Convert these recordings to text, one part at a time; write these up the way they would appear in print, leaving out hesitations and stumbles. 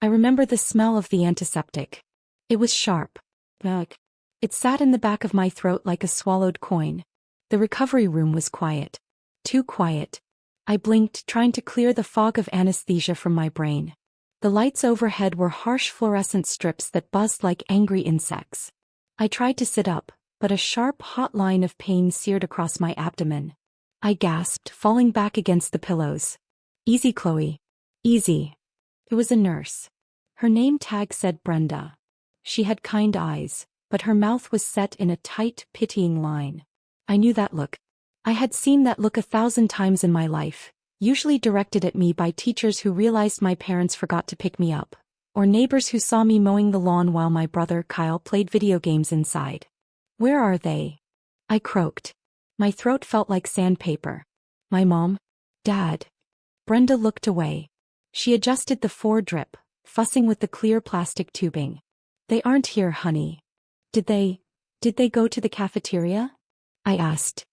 I remember the smell of the antiseptic. It was sharp. Ugh. It sat in the back of my throat like a swallowed coin. The recovery room was quiet. Too quiet. I blinked, trying to clear the fog of anesthesia from my brain. The lights overhead were harsh fluorescent strips that buzzed like angry insects. I tried to sit up, but a sharp, hot line of pain seared across my abdomen. I gasped, falling back against the pillows. "Easy, Chloe. Easy." It was a nurse. Her name tag said Brenda. She had kind eyes, but her mouth was set in a tight, pitying line. I knew that look. I had seen that look 1,000 times in my life, usually directed at me by teachers who realized my parents forgot to pick me up, or neighbors who saw me mowing the lawn while my brother Kyle played video games inside. "Where are they?" I croaked. My throat felt like sandpaper. "My mom? Dad?" Brenda looked away. She adjusted the foredrip, fussing with the clear plastic tubing. "They aren't here, honey." Did they go to the cafeteria?" I asked.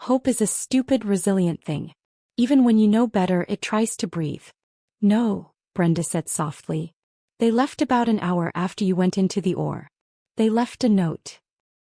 Hope is a stupid, resilient thing. Even when you know better, it tries to breathe. "No," Brenda said softly. "They left about an hour after you went into the OR. They left a note."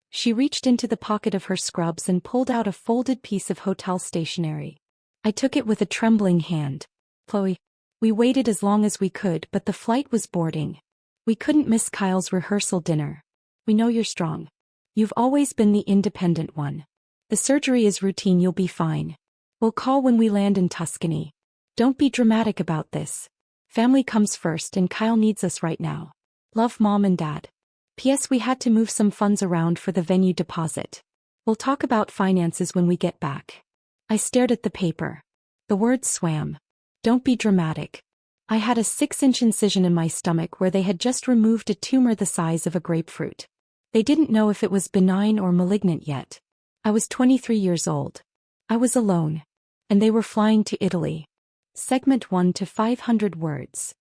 She reached into the pocket of her scrubs and pulled out a folded piece of hotel stationery. I took it with a trembling hand. "Chloe, we waited as long as we could, but the flight was boarding. We couldn't miss Kyle's rehearsal dinner. We know you're strong. You've always been the independent one. The surgery is routine, you'll be fine. We'll call when we land in Tuscany. Don't be dramatic about this. Family comes first and Kyle needs us right now. Love, Mom and Dad. P.S. We had to move some funds around for the venue deposit. We'll talk about finances when we get back." I stared at the paper. The words swam. "Don't be dramatic." I had a 6-inch incision in my stomach where they had just removed a tumor the size of a grapefruit. They didn't know if it was benign or malignant yet. I was 23 years old. I was alone. And they were flying to Italy. Segment 1 to 500 words.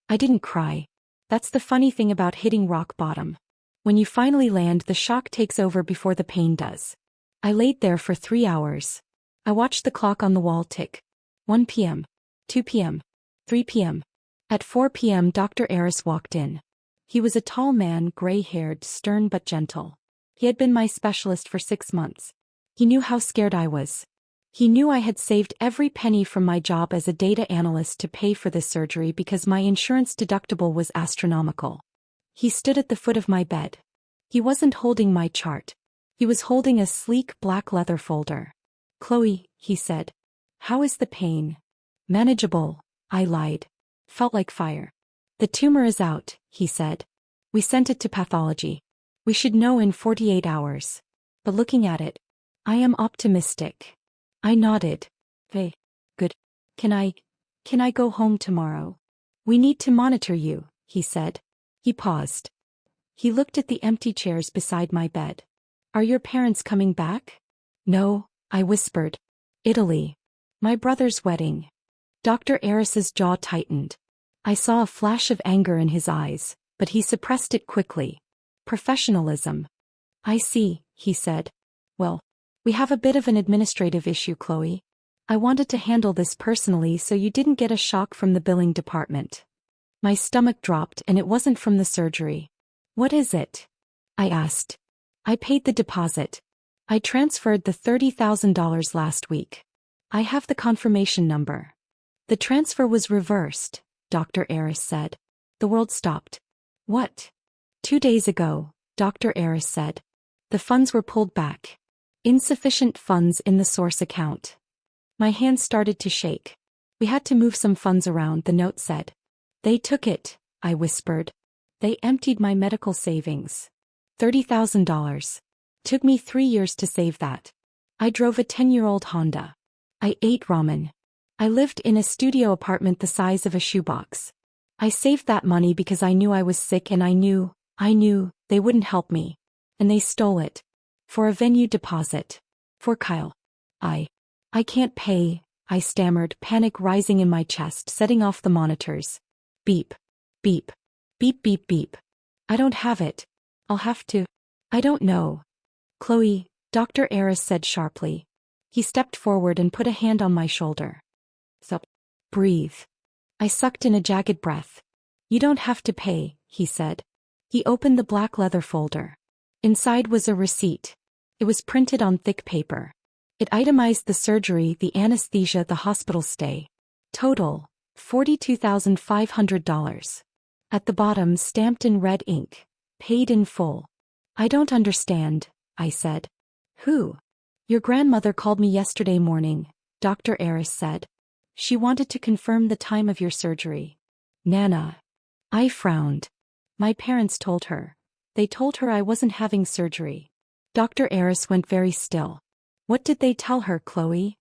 I didn't cry. That's the funny thing about hitting rock bottom. When you finally land, the shock takes over before the pain does. I laid there for 3 hours. I watched the clock on the wall tick. 1 p.m., 2 p.m., 3 p.m. At 4 p.m. Dr. Eris walked in. He was a tall man, gray-haired, stern but gentle. He had been my specialist for 6 months. He knew how scared I was. He knew I had saved every penny from my job as a data analyst to pay for this surgery because my insurance deductible was astronomical. He stood at the foot of my bed. He wasn't holding my chart. He was holding a sleek black leather folder. "Chloe," he said. "How is the pain?" "Manageable," I lied. "Felt like fire." "The tumor is out," he said. "We sent it to pathology. We should know in 48 hours. But looking at it, I am optimistic." I nodded. "Hey, good. Can I go home tomorrow?" "We need to monitor you," he said. He paused. He looked at the empty chairs beside my bed. "Are your parents coming back?" "No," I whispered. "Italy. My brother's wedding." Dr. Eris's jaw tightened. I saw a flash of anger in his eyes, but he suppressed it quickly. "Professionalism." "I see," he said. "Well, we have a bit of an administrative issue, Chloe. I wanted to handle this personally so you didn't get a shock from the billing department." My stomach dropped, and it wasn't from the surgery. "What is it?" I asked. "I paid the deposit. I transferred the $30,000 last week. I have the confirmation number." "The transfer was reversed," Dr. Eris said. The world stopped. "What?" 2 days ago, Dr. Eris said. "The funds were pulled back. Insufficient funds in the source account." My hands started to shake. "We had to move some funds around," the note said. "They took it," I whispered. "They emptied my medical savings. $30,000. Took me 3 years to save that. I drove a 10-year-old Honda. I ate ramen. I lived in a studio apartment the size of a shoebox. I saved that money because I knew I was sick and I knew they wouldn't help me. And they stole it. For a venue deposit. For Kyle. I can't pay," I stammered, panic rising in my chest, setting off the monitors. Beep. Beep. Beep beep beep. "I don't have it. I'll have to. I don't know." "Chloe," Dr. Eris said sharply. He stepped forward and put a hand on my shoulder. "Sup. Breathe." I sucked in a jagged breath. You don't have to pay, he said. He opened the black leather folder. Inside was a receipt. It was printed on thick paper. It itemized the surgery, the anesthesia, the hospital stay. Total, $42,500. At the bottom, stamped in red ink, paid in full. I don't understand, I said. Who? Your grandmother called me yesterday morning, Dr. Eris said. She wanted to confirm the time of your surgery. Nana. I frowned. My parents told her. They told her I wasn't having surgery. Dr. Eris went very still. What did they tell her, Chloe?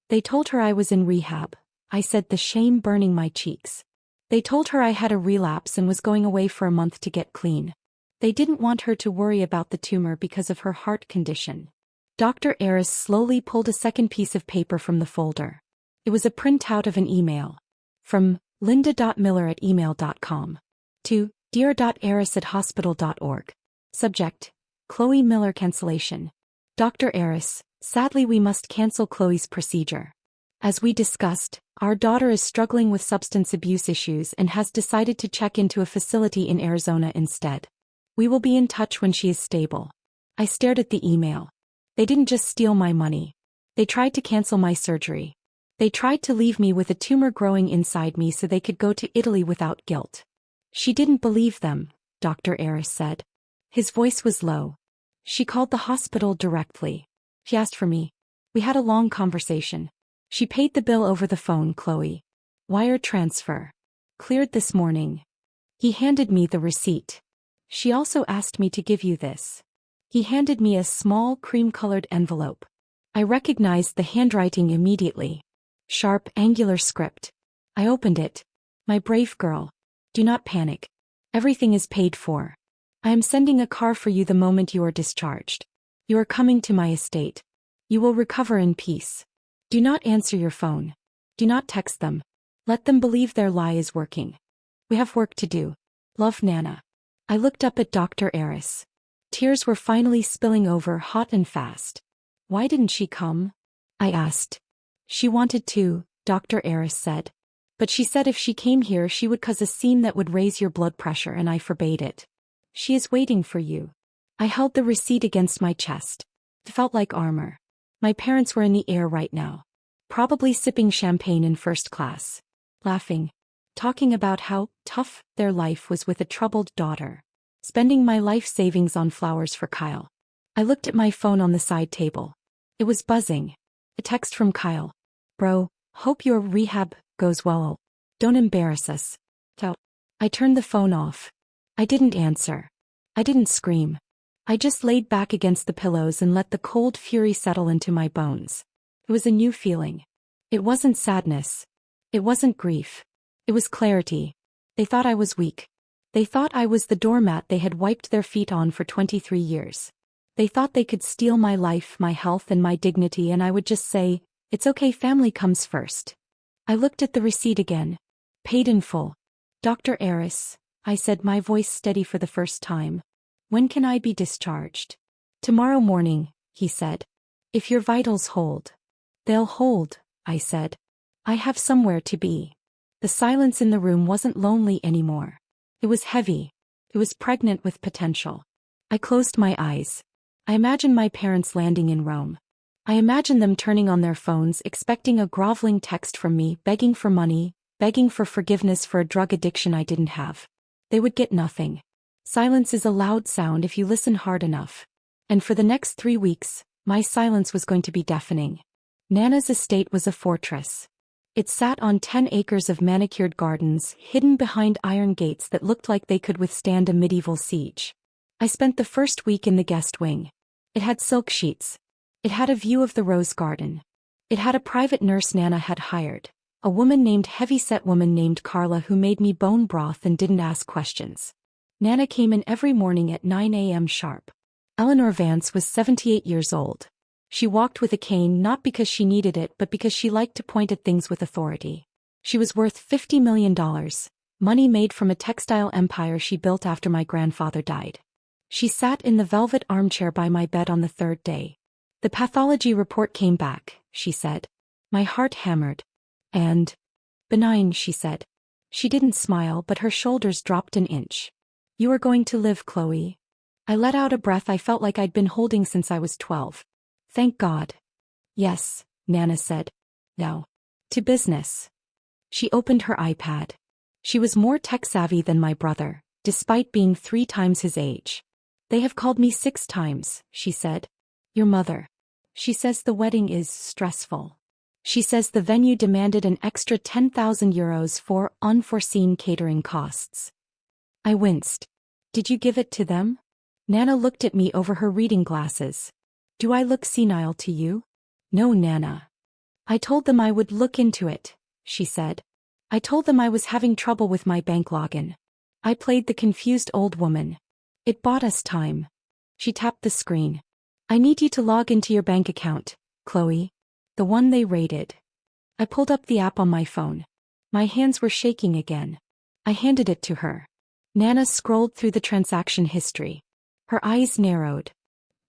They told her I was in rehab, I said, the shame burning my cheeks. They told her I had a relapse and was going away for a month to get clean. They didn't want her to worry about the tumor because of her heart condition. Dr. Eris slowly pulled a second piece of paper from the folder. It was a printout of an email. From linda.miller@email.com to dear.eris@hospital.org. Subject: Chloe Miller cancellation. Dr. Eris, sadly we must cancel Chloe's procedure. As we discussed, our daughter is struggling with substance abuse issues and has decided to check into a facility in Arizona instead. We will be in touch when she is stable. I stared at the email. They didn't just steal my money. They tried to cancel my surgery. They tried to leave me with a tumor growing inside me so they could go to Italy without guilt. She didn't believe them, Dr. Eris said. His voice was low. She called the hospital directly. She asked for me. We had a long conversation. She paid the bill over the phone, Chloe. Wire transfer. Cleared this morning. He handed me the receipt. She also asked me to give you this. He handed me a small cream-colored envelope. I recognized the handwriting immediately. Sharp, angular script. I opened it. My brave girl. Do not panic. Everything is paid for. I am sending a car for you the moment you are discharged. You are coming to my estate. You will recover in peace. Do not answer your phone. Do not text them. Let them believe their lie is working. We have work to do. Love, Nana. I looked up at Dr. Eris. Tears were finally spilling over, hot and fast. Why didn't she come? I asked. She wanted to, Dr. Eris said. But she said if she came here she would cause a scene that would raise your blood pressure and I forbade it. She is waiting for you. I held the receipt against my chest. It felt like armor. My parents were in the air right now. Probably sipping champagne in first class. Laughing. Talking about how tough their life was with a troubled daughter. Spending my life savings on flowers for Kyle. I looked at my phone on the side table. It was buzzing. A text from Kyle. Bro, hope your rehab goes well. Don't embarrass us. I turned the phone off. I didn't answer. I didn't scream. I just laid back against the pillows and let the cold fury settle into my bones. It was a new feeling. It wasn't sadness. It wasn't grief. It was clarity. They thought I was weak. They thought I was the doormat they had wiped their feet on for 23 years. They thought they could steal my life, my health, and my dignity, and I would just say, it's okay, family comes first. I looked at the receipt again. Paid in full. Dr. Eris, I said, my voice steady for the first time. When can I be discharged? Tomorrow morning, he said. If your vitals hold. They'll hold, I said. I have somewhere to be. The silence in the room wasn't lonely anymore. It was heavy. It was pregnant with potential. I closed my eyes. I imagined my parents landing in Rome. I imagined them turning on their phones, expecting a groveling text from me, begging for money, begging for forgiveness for a drug addiction I didn't have. They would get nothing. Silence is a loud sound if you listen hard enough. And for the next 3 weeks, my silence was going to be deafening. Nana's estate was a fortress. It sat on 10 acres of manicured gardens, hidden behind iron gates that looked like they could withstand a medieval siege. I spent the first week in the guest wing. It had silk sheets. It had a view of the rose garden. It had a private nurse Nana had hired, a woman named heavy-set woman named Carla who made me bone broth and didn't ask questions. Nana came in every morning at 9 a.m. sharp. Eleanor Vance was 78 years old. She walked with a cane not because she needed it but because she liked to point at things with authority. She was worth $50 million, money made from a textile empire she built after my grandfather died. She sat in the velvet armchair by my bed on the 3rd day. The pathology report came back, she said. My heart hammered. And benign, she said. She didn't smile, but her shoulders dropped an inch. You are going to live, Chloe. I let out a breath I felt like I'd been holding since I was 12. Thank God. Yes, Nana said. Now. To business. She opened her iPad. She was more tech-savvy than my brother, despite being 3 times his age. They have called me 6 times, she said. Your mother. She says the wedding is stressful. She says the venue demanded an extra 10,000 euros for unforeseen catering costs. I winced. Did you give it to them? Nana looked at me over her reading glasses. Do I look senile to you? No, Nana. I told them I would look into it, she said. I told them I was having trouble with my bank login. I played the confused old woman. It bought us time. She tapped the screen. I need you to log into your bank account, Chloe. The one they raided. I pulled up the app on my phone. My hands were shaking again. I handed it to her. Nana scrolled through the transaction history. Her eyes narrowed.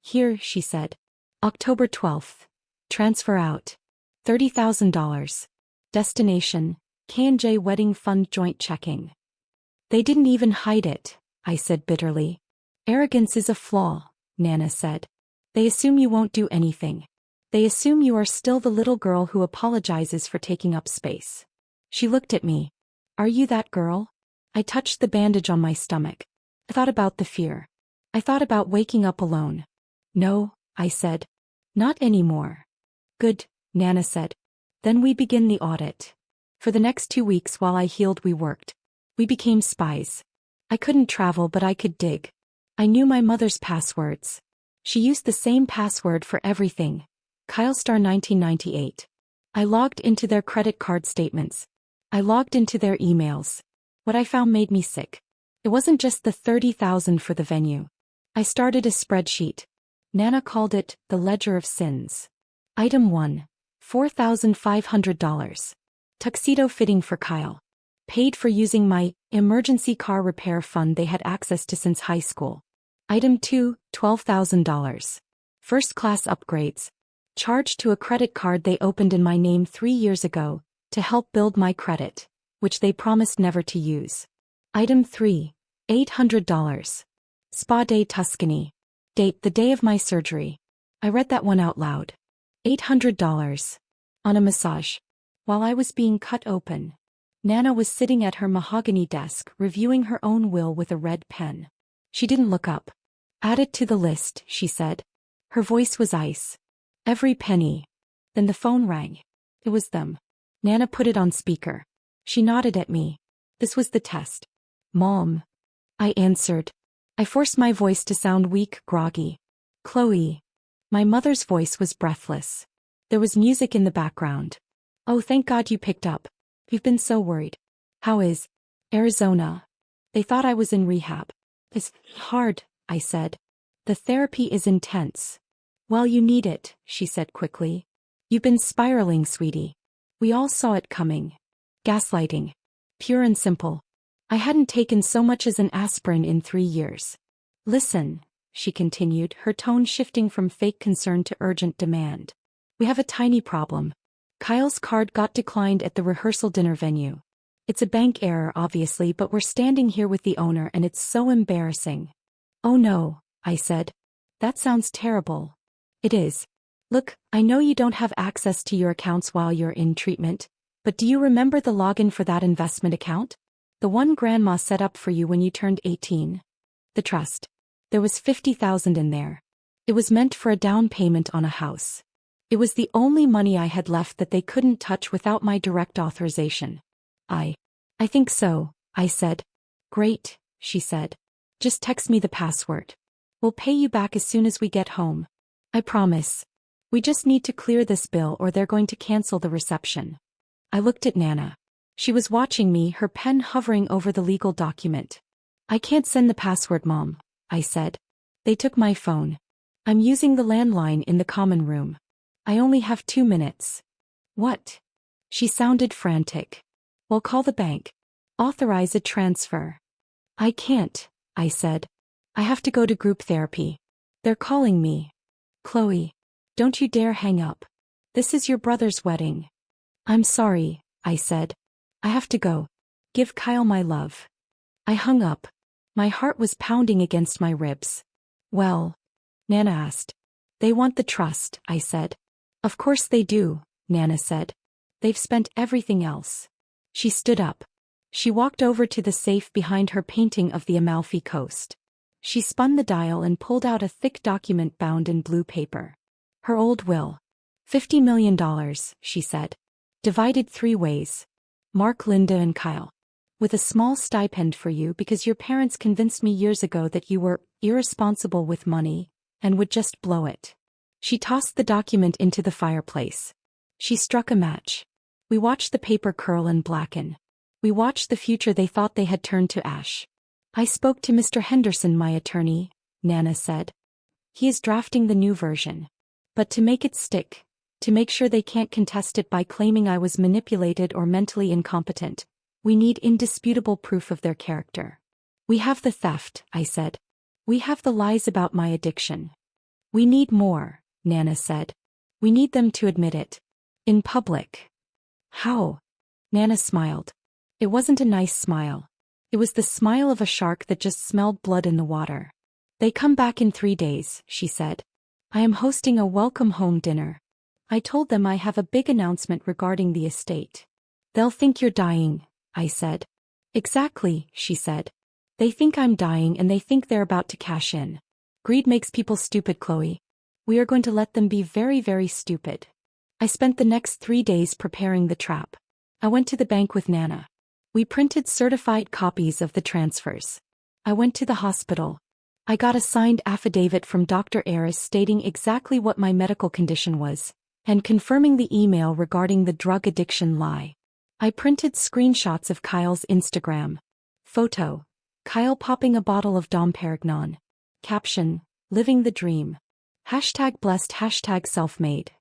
Here, she said. October 12th. Transfer out. $30,000. Destination, K&J Wedding Fund Joint Checking. They didn't even hide it, I said bitterly. Arrogance is a flaw, Nana said. They assume you won't do anything. They assume you are still the little girl who apologizes for taking up space. She looked at me. Are you that girl? I touched the bandage on my stomach. I thought about the fear. I thought about waking up alone. No, I said. Not anymore. Good, Nana said. Then we begin the audit. For the next 2 weeks while I healed we worked. We became spies. I couldn't travel but I could dig. I knew my mother's passwords. She used the same password for everything. Kylestar 1998. I logged into their credit card statements. I logged into their emails. What I found made me sick. It wasn't just the 30,000 for the venue. I started a spreadsheet. Nana called it the Ledger of Sins. Item 1. $4,500. Tuxedo fitting for Kyle. Paid for using my emergency car repair fund they had access to since high school. Item 2. $12,000. First class upgrades. Charged to a credit card they opened in my name 3 years ago, to help build my credit, which they promised never to use. Item 3. $800. Spa day Tuscany. Date the day of my surgery. I read that one out loud. $800. On a massage. While I was being cut open. Nana was sitting at her mahogany desk reviewing her own will with a red pen. She didn't look up. Add it to the list, she said. Her voice was ice. Every penny. Then the phone rang. It was them. Nana put it on speaker. She nodded at me. This was the test. Mom. I answered. I forced my voice to sound weak, groggy. Chloe. My mother's voice was breathless. There was music in the background. Oh, thank God you picked up. We've been so worried. How is Arizona? They thought I was in rehab. It's hard, I said. The therapy is intense. Well, you need it, she said quickly. You've been spiraling, sweetie. We all saw it coming. Gaslighting. Pure and simple. I hadn't taken so much as an aspirin in 3 years. Listen, she continued, her tone shifting from fake concern to urgent demand. We have a tiny problem. Kyle's card got declined at the rehearsal dinner venue. It's a bank error, obviously, but we're standing here with the owner and it's so embarrassing. Oh no, I said. That sounds terrible. It is. Look, I know you don't have access to your accounts while you're in treatment, but do you remember the login for that investment account? The one Grandma set up for you when you turned 18? The trust. There was 50,000 in there. It was meant for a down payment on a house. It was the only money I had left that they couldn't touch without my direct authorization. I think so, I said. Great, she said. Just text me the password. We'll pay you back as soon as we get home. I promise. We just need to clear this bill or they're going to cancel the reception. I looked at Nana. She was watching me, her pen hovering over the legal document. I can't send the password, Mom, I said. They took my phone. I'm using the landline in the common room. I only have 2 minutes. What? She sounded frantic. Well, call the bank. Authorize a transfer. I can't, I said. I have to go to group therapy. They're calling me. Chloe. Don't you dare hang up. This is your brother's wedding. I'm sorry, I said. I have to go. Give Kyle my love. I hung up. My heart was pounding against my ribs. Well? Nana asked. They want the trust, I said. Of course they do, Nana said. They've spent everything else. She stood up. She walked over to the safe behind her painting of the Amalfi Coast. She spun the dial and pulled out a thick document bound in blue paper. Her old will. $50 million, she said. Divided 3 ways. Mark, Linda, and Kyle. With a small stipend for you because your parents convinced me years ago that you were irresponsible with money and would just blow it. She tossed the document into the fireplace. She struck a match. We watched the paper curl and blacken. We watched the future they thought they had turned to ash. I spoke to Mr. Henderson, my attorney, Nana said. He is drafting the new version. But to make it stick, to make sure they can't contest it by claiming I was manipulated or mentally incompetent, we need indisputable proof of their character. We have the theft, I said. We have the lies about my addiction. We need more, Nana said. We need them to admit it. In public. How? Nana smiled. It wasn't a nice smile. It was the smile of a shark that just smelled blood in the water. They come back in 3 days, she said. I am hosting a welcome home dinner. I told them I have a big announcement regarding the estate. They'll think you're dying, I said. Exactly, she said. They think I'm dying and they think they're about to cash in. Greed makes people stupid, Chloe. We are going to let them be very, very stupid. I spent the next 3 days preparing the trap. I went to the bank with Nana. We printed certified copies of the transfers. I went to the hospital. I got a signed affidavit from Dr. Aris stating exactly what my medical condition was, and confirming the email regarding the drug addiction lie. I printed screenshots of Kyle's Instagram. Photo. Kyle popping a bottle of Dom Perignon. Caption. Living the dream. Hashtag blessed, hashtag self-made.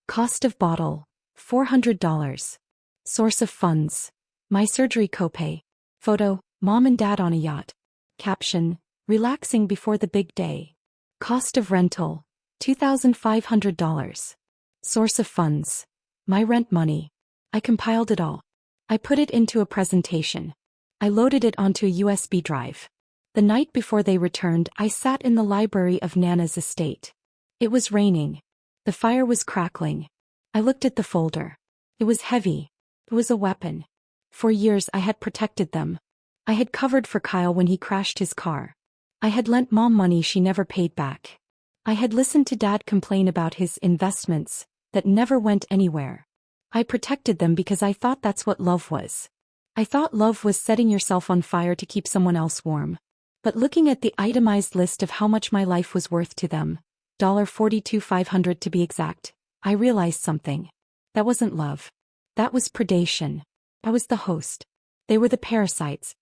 Cost of bottle. $400. Source of funds. My surgery copay. Photo. Mom and dad on a yacht. Caption. Relaxing before the big day. Cost of rental. $2,500. Source of funds. My rent money. I compiled it all. I put it into a presentation. I loaded it onto a USB drive. The night before they returned, I sat in the library of Nana's estate. It was raining. The fire was crackling. I looked at the folder. It was heavy. It was a weapon. For years I had protected them. I had covered for Kyle when he crashed his car. I had lent Mom money she never paid back. I had listened to Dad complain about his investments that never went anywhere. I protected them because I thought that's what love was. I thought love was setting yourself on fire to keep someone else warm. But looking at the itemized list of how much my life was worth to them, $42,500 to be exact, I realized something. That wasn't love. That was predation. I was the host. They were the parasites.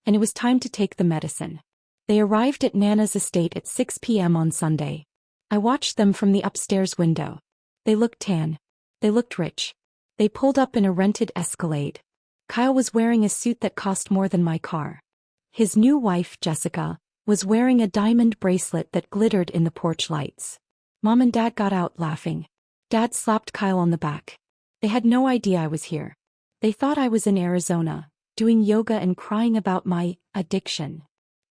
And it was time to take the medicine. They arrived at Nana's estate at 6 p.m. on Sunday. I watched them from the upstairs window. They looked tan. They looked rich. They pulled up in a rented Escalade. Kyle was wearing a suit that cost more than my car. His new wife, Jessica, was wearing a diamond bracelet that glittered in the porch lights. Mom and Dad got out laughing. Dad slapped Kyle on the back. They had no idea I was here. They thought I was in Arizona, doing yoga and crying about my addiction.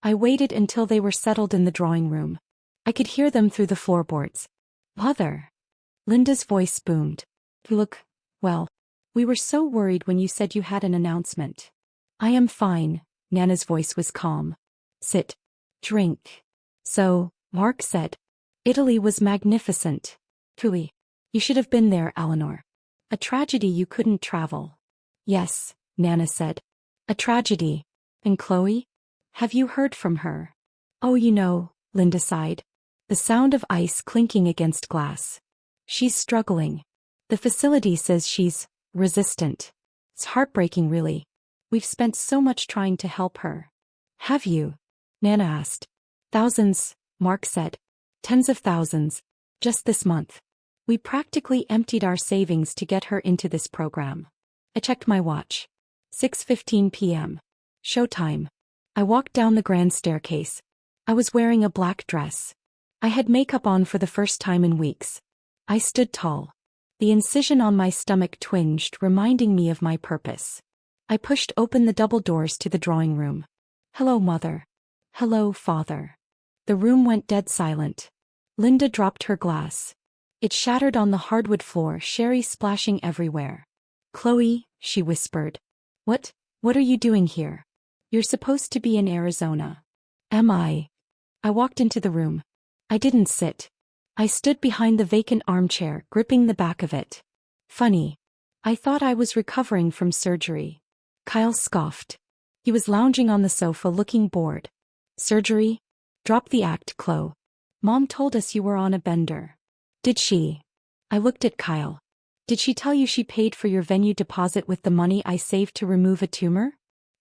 I waited until they were settled in the drawing room. I could hear them through the floorboards. Mother. Linda's voice boomed. Look, well, we were so worried when you said you had an announcement. I am fine, Nana's voice was calm. Sit. Drink. So, Mark said. Italy was magnificent. Truly. You should have been there, Eleanor. A tragedy you couldn't travel. Yes, Nana said. A tragedy. And Chloe? Have you heard from her? Oh, Linda sighed. The sound of ice clinking against glass. She's struggling. The facility says she's resistant. It's heartbreaking, really. We've spent so much trying to help her. Have you? Nana asked. Thousands, Mark said. Tens of thousands. Just this month. We practically emptied our savings to get her into this program. I checked my watch. 6:15 p.m. Showtime. I walked down the grand staircase. I was wearing a black dress. I had makeup on for the first time in weeks. I stood tall. The incision on my stomach twinged, reminding me of my purpose. I pushed open the double doors to the drawing room. Hello, Mother. Hello, Father. The room went dead silent. Linda dropped her glass. It shattered on the hardwood floor, sherry splashing everywhere. Chloe, she whispered. What are you doing here? You're supposed to be in Arizona. Am I? I walked into the room. I didn't sit. I stood behind the vacant armchair, gripping the back of it. Funny. I thought I was recovering from surgery. Kyle scoffed. He was lounging on the sofa looking bored. Surgery? Drop the act, Chloe. Mom told us you were on a bender. Did she? I looked at Kyle. Did she tell you she paid for your venue deposit with the money I saved to remove a tumor?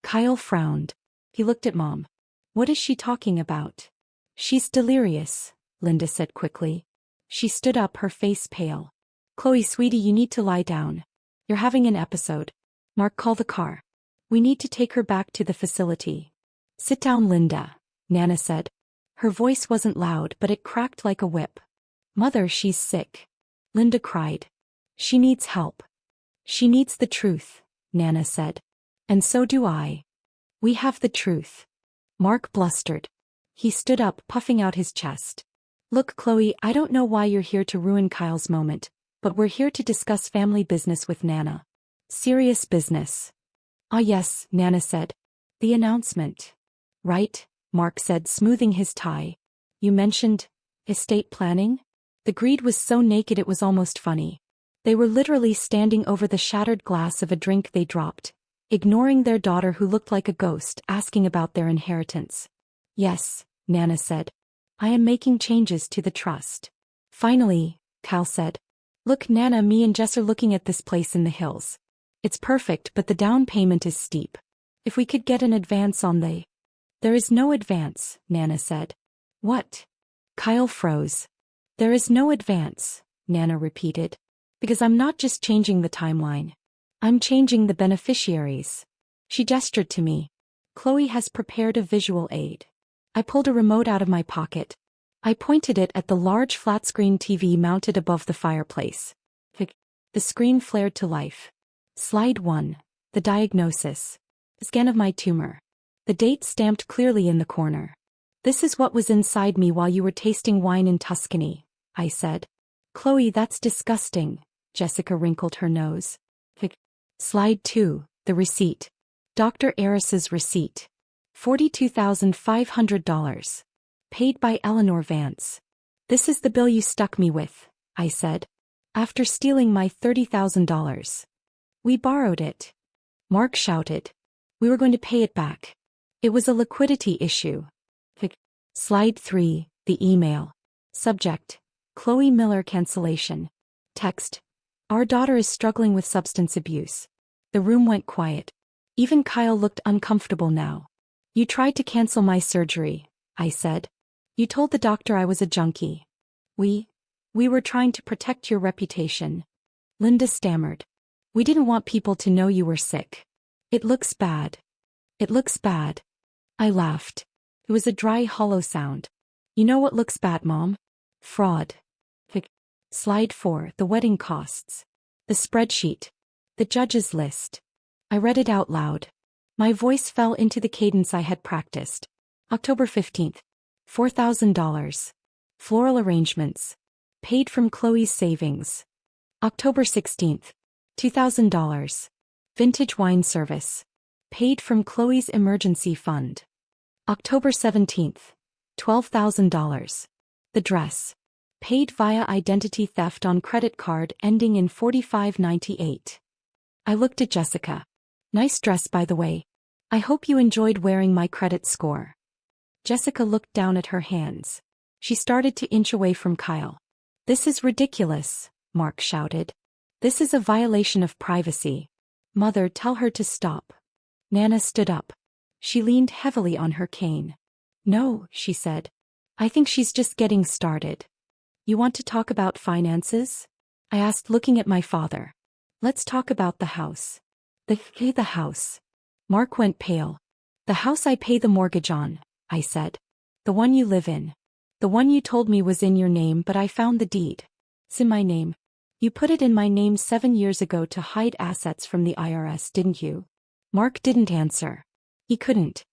Kyle frowned. He looked at Mom. What is she talking about? She's delirious, Linda said quickly. She stood up, her face pale. Chloe, sweetie, you need to lie down. You're having an episode. Mark, call the car. We need to take her back to the facility. Sit down, Linda, Nana said. Her voice wasn't loud, but it cracked like a whip. Mother, she's sick. Linda cried. She needs help. She needs the truth, Nana said. And so do I. We have the truth. Mark blustered. He stood up, puffing out his chest. Look, Chloe, I don't know why you're here to ruin Kyle's moment, but we're here to discuss family business with Nana. Serious business. Ah yes, Nana said. The announcement. Right, Mark said, smoothing his tie. You mentioned estate planning? The greed was so naked it was almost funny. They were literally standing over the shattered glass of a drink they dropped, ignoring their daughter who looked like a ghost, asking about their inheritance. Yes, Nana said. I am making changes to the trust. Finally, Kyle said. Look, Nana, me and Jess are looking at this place in the hills. It's perfect, but the down payment is steep. If we could get an advance on the... There is no advance, Nana said. What? Kyle froze. There is no advance, Nana repeated. Because I'm not just changing the timeline. I'm changing the beneficiaries. She gestured to me. Chloe has prepared a visual aid. I pulled a remote out of my pocket. I pointed it at the large flat-screen TV mounted above the fireplace. The screen flared to life. Slide 1. The diagnosis. Scan of my tumor. The date stamped clearly in the corner. This is what was inside me while you were tasting wine in Tuscany, I said. Chloe, that's disgusting. Jessica wrinkled her nose. Slide 2. The receipt. Dr. Eris's receipt. $42,500. Paid by Eleanor Vance. This is the bill you stuck me with, I said. After stealing my $30,000. We borrowed it. Mark shouted. We were going to pay it back. It was a liquidity issue. Slide 3. The email. Subject. Chloe Miller cancellation. Text. Our daughter is struggling with substance abuse. The room went quiet. Even Kyle looked uncomfortable now. You tried to cancel my surgery, I said. You told the doctor I was a junkie. We were trying to protect your reputation. Linda stammered. We didn't want people to know you were sick. It looks bad. It looks bad. I laughed. It was a dry, hollow sound. You know what looks bad, Mom? Fraud. Slide 4. The wedding costs. The spreadsheet. The judge's list. I read it out loud. My voice fell into the cadence I had practiced. October 15th. $4,000. Floral arrangements. Paid from Chloe's savings. October 16th. $2,000. Vintage wine service. Paid from Chloe's emergency fund. October 17th. $12,000. The dress. Paid via identity theft on credit card ending in 4598. I looked at Jessica. Nice dress, by the way. I hope you enjoyed wearing my credit score. Jessica looked down at her hands. She started to inch away from Kyle. This is ridiculous, Mark shouted. This is a violation of privacy. Mother, tell her to stop. Nana stood up. She leaned heavily on her cane. No, she said. I think she's just getting started. You want to talk about finances? I asked, looking at my father. Let's talk about the house. The house. Mark went pale. The house I pay the mortgage on, I said. The one you live in. The one you told me was in your name, but I found the deed. It's in my name. You put it in my name 7 years ago to hide assets from the IRS, didn't you? Mark didn't answer. He couldn't.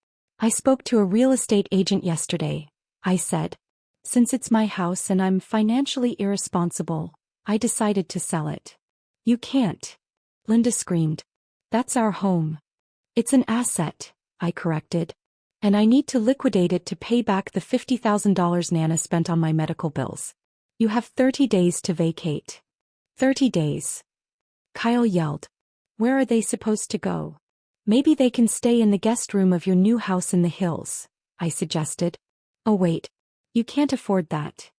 I spoke to a real estate agent yesterday, I said. Since it's my house and I'm financially irresponsible, I decided to sell it. You can't. Linda screamed. That's our home. It's an asset, I corrected. And I need to liquidate it to pay back the $50,000 Nana spent on my medical bills. You have 30 days to vacate. 30 days. Kyle yelled. Where are they supposed to go? Maybe they can stay in the guest room of your new house in the hills, I suggested. Oh wait. You can't afford that.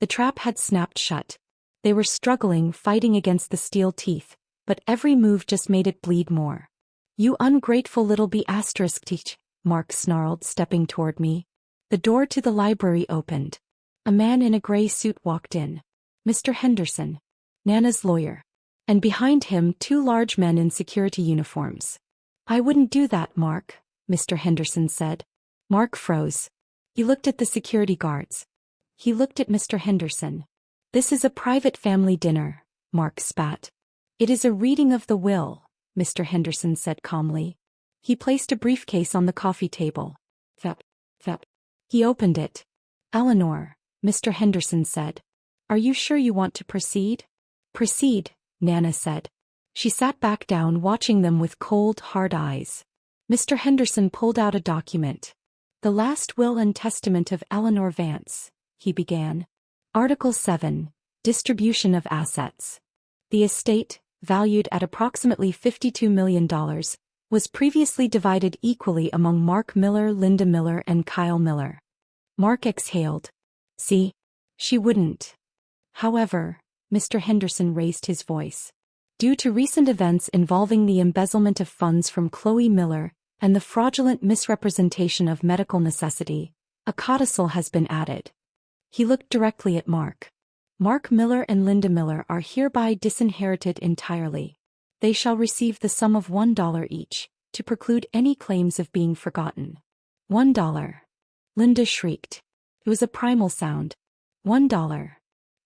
The trap had snapped shut. They were struggling, fighting against the steel teeth, but every move just made it bleed more. You ungrateful little teach, Mark snarled, stepping toward me. The door to the library opened. A man in a gray suit walked in. Mr. Henderson. Nana's lawyer. And behind him 2 large men in security uniforms. I wouldn't do that, Mark, Mr. Henderson said. Mark froze. He looked at the security guards. He looked at Mr. Henderson. This is a private family dinner, Mark spat. It is a reading of the will, Mr. Henderson said calmly. He placed a briefcase on the coffee table. Thep. He opened it. Eleanor, Mr. Henderson said. Are you sure you want to proceed? Proceed, Nana said. She sat back down, watching them with cold, hard eyes. Mr. Henderson pulled out a document. The last will and testament of Eleanor Vance, he began. Article 7, Distribution of Assets. The estate, valued at approximately $52 million, was previously divided equally among Mark Miller, Linda Miller, and Kyle Miller. Mark exhaled. See? She wouldn't. However, Mr. Henderson raised his voice. Due to recent events involving the embezzlement of funds from Chloe Miller and the fraudulent misrepresentation of medical necessity, a codicil has been added. He looked directly at Mark. Mark Miller and Linda Miller are hereby disinherited entirely. They shall receive the sum of $1 each, to preclude any claims of being forgotten. $1. Linda shrieked. It was a primal sound. $1.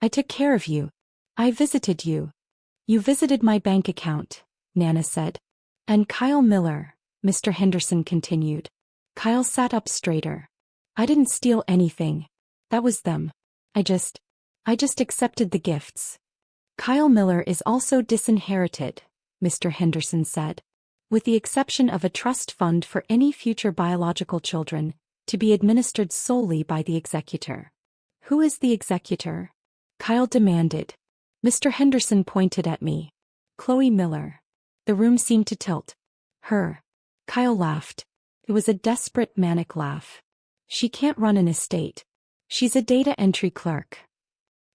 I took care of you. I visited you. You visited my bank account, Nana said. And Kyle Miller, Mr. Henderson continued. Kyle sat up straighter. I didn't steal anything. That was them. I just accepted the gifts. Kyle Miller is also disinherited, Mr. Henderson said. With the exception of a trust fund for any future biological children, to be administered solely by the executor. Who is the executor? Kyle demanded. Mr. Henderson pointed at me. Chloe Miller. The room seemed to tilt. Her. Kyle laughed. It was a desperate, manic laugh. She can't run an estate. She's a data entry clerk.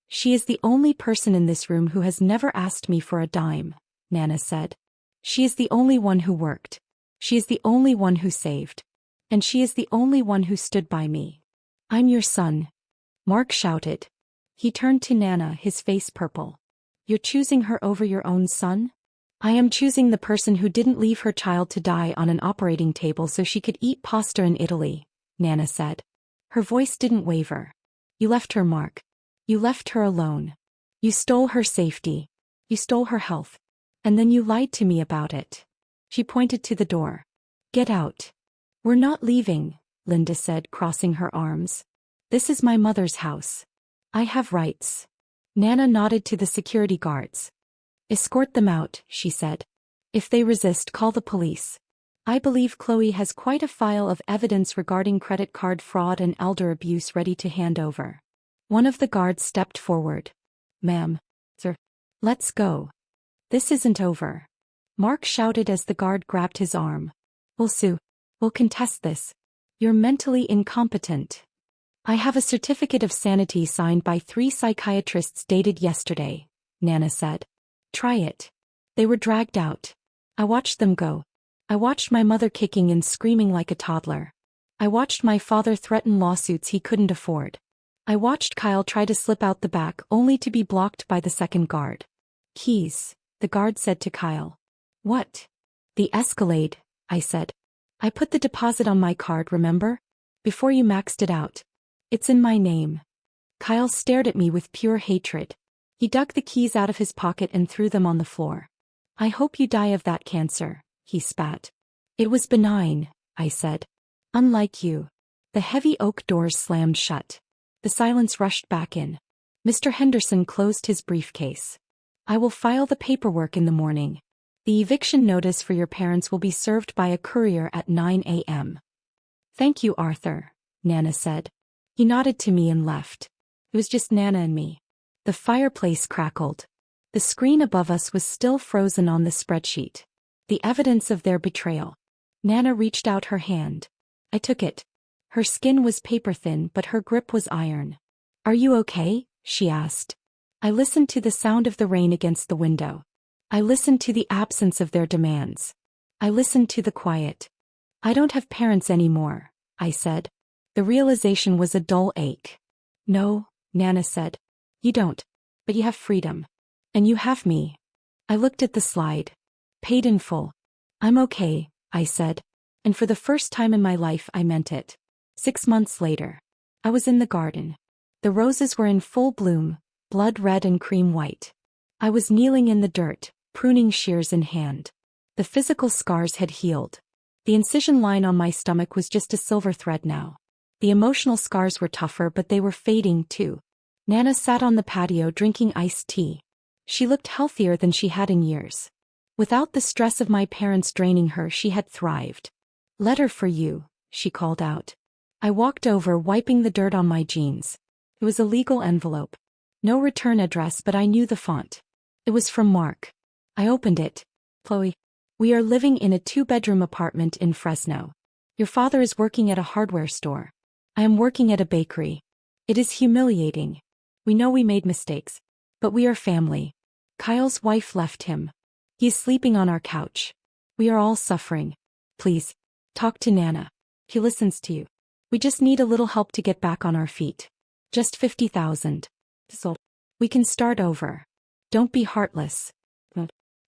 She is the only person in this room who has never asked me for a dime, Nana said. She is the only one who worked. She is the only one who saved. And she is the only one who stood by me. I'm your son. Mark shouted. He turned to Nana, his face purple. You're choosing her over your own son? I am choosing the person who didn't leave her child to die on an operating table so she could eat pasta in Italy, Nana said. Her voice didn't waver. You left her, Mark. You left her alone. You stole her safety. You stole her health. And then you lied to me about it. She pointed to the door. Get out. We're not leaving, Linda said, crossing her arms. This is my mother's house. I have rights. Nana nodded to the security guards. Escort them out, she said. If they resist, call the police. I believe Chloe has quite a file of evidence regarding credit card fraud and elder abuse ready to hand over. One of the guards stepped forward. Ma'am. Sir. Let's go. This isn't over. Mark shouted as the guard grabbed his arm. We'll sue. We'll contest this. You're mentally incompetent. I have a certificate of sanity signed by 3 psychiatrists dated yesterday, Nana said. Try it. They were dragged out. I watched them go. I watched my mother kicking and screaming like a toddler. I watched my father threaten lawsuits he couldn't afford. I watched Kyle try to slip out the back only to be blocked by the second guard. Keys, the guard said to Kyle. What? The Escalade, I said. I put the deposit on my card, remember? Before you maxed it out. It's in my name. Kyle stared at me with pure hatred. He dug the keys out of his pocket and threw them on the floor. I hope you die of that cancer, he spat. It was benign, I said. Unlike you. The heavy oak doors slammed shut. The silence rushed back in. Mr. Henderson closed his briefcase. I will file the paperwork in the morning. The eviction notice for your parents will be served by a courier at 9 a.m. Thank you, Arthur, Nana said. He nodded to me and left. It was just Nana and me. The fireplace crackled. The screen above us was still frozen on the spreadsheet. The evidence of their betrayal. Nana reached out her hand. I took it. Her skin was paper-thin but her grip was iron. Are you okay? She asked. I listened to the sound of the rain against the window. I listened to the absence of their demands. I listened to the quiet. I don't have parents anymore, I said. The realization was a dull ache. No, Nana said. You don't. But you have freedom. And you have me. I looked at the slide. Paid in full. I'm okay, I said. And for the first time in my life I meant it. 6 months later. I was in the garden. The roses were in full bloom, blood red and cream white. I was kneeling in the dirt, pruning shears in hand. The physical scars had healed. The incision line on my stomach was just a silver thread now. The emotional scars were tougher but they were fading too. Nana sat on the patio drinking iced tea. She looked healthier than she had in years. Without the stress of my parents draining her, she had thrived. Letter for you, she called out. I walked over, wiping the dirt on my jeans. It was a legal envelope. No return address, but I knew the font. It was from Mark. I opened it. Chloe. We are living in a 2-bedroom apartment in Fresno. Your father is working at a hardware store. I am working at a bakery. It is humiliating. We know we made mistakes. But we are family. Kyle's wife left him. He is sleeping on our couch. We are all suffering. Please. Talk to Nana. He listens to you. We just need a little help to get back on our feet. Just 50,000. So we can start over. Don't be heartless.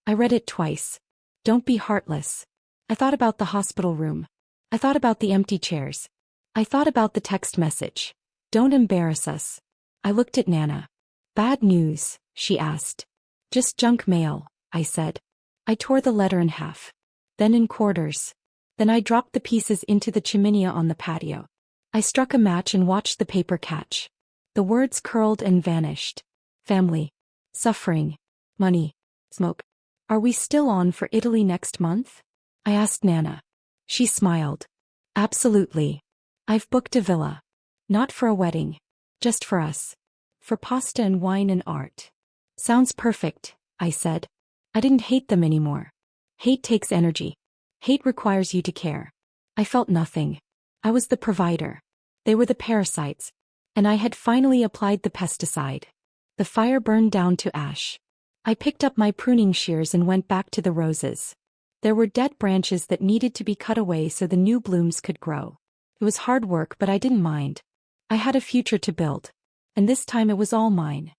I read it twice. Don't be heartless. I thought about the hospital room. I thought about the empty chairs. I thought about the text message. Don't embarrass us. I looked at Nana. Bad news, she asked. Just junk mail, I said. I tore the letter in half. Then in quarters. Then I dropped the pieces into the chimenea on the patio. I struck a match and watched the paper catch. The words curled and vanished. Family. Suffering. Money. Smoke. Are we still on for Italy next month? I asked Nana. She smiled. Absolutely. I've booked a villa. Not for a wedding. Just for us. For pasta and wine and art. Sounds perfect, I said. I didn't hate them anymore. Hate takes energy. Hate requires you to care. I felt nothing. I was the provider. They were the parasites. And I had finally applied the pesticide. The fire burned down to ash. I picked up my pruning shears and went back to the roses. There were dead branches that needed to be cut away so the new blooms could grow. It was hard work, but I didn't mind. I had a future to build. And this time it was all mine.